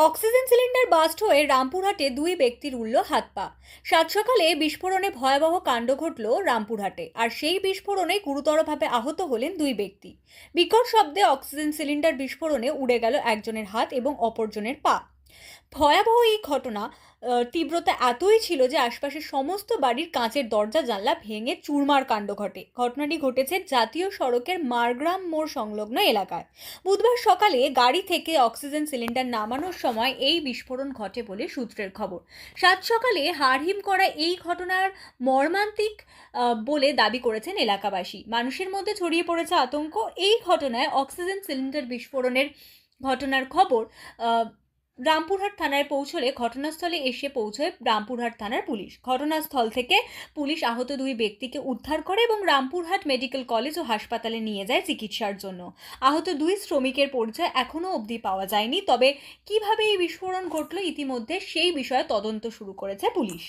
Oxygen cylinder burst হয়ে রামপুরহাটে দুই ব্যক্তির উড়ল হাত পা। সাত সকালে বিস্ফোরণে ভয়াবহ কাণ্ড ঘটল রামপুরহাটে, আর সেই বিস্ফোরণে গুরুতরভাবে আহত হলেন দুই ব্যক্তি। বিকট শব্দে অক্সিজেন সিলিন্ডার বিস্ফোরণে উড়ে গেল একজনের হাত এবং অপরজনের পা। ভয়াবহ এই ঘটনা তীব্রতা এতই ছিল যে আশপাশের সমস্ত বাড়ির কাঁচের দরজা জানলা ভেঙে চুরমার কাণ্ড ঘটে। ঘটনাটি ঘটেছে জাতীয় সড়কের মারগ্রাম মোড় সংলগ্ন এলাকায়। বুধবার সকালে গাড়ি থেকে অক্সিজেন সিলিন্ডার নামানোর সময় এই বিস্ফোরণ ঘটে বলে সূত্রের খবর। সাত সকালে হাড়হিম করা এই ঘটনার মর্মান্তিক বলে দাবি করেছেন এলাকাবাসী। মানুষের মধ্যে ছড়িয়ে পড়েছে আতঙ্ক। এই ঘটনায় অক্সিজেন সিলিন্ডার বিস্ফোরণের ঘটনার খবর রামপুরহাট থানায় পৌঁছলে ঘটনাস্থলে এসে পৌঁছয় রামপুরহাট থানার পুলিশ। ঘটনাস্থল থেকে পুলিশ আহত দুই ব্যক্তিকে উদ্ধার করে এবং রামপুরহাট মেডিকেল কলেজ ও হাসপাতালে নিয়ে যায় চিকিৎসার জন্য। আহত দুই শ্রমিকের পরিচয় এখনও অবধি পাওয়া যায়নি, তবে কিভাবে এই বিস্ফোরণ ঘটল ইতিমধ্যে সেই বিষয়ে তদন্ত শুরু করেছে পুলিশ।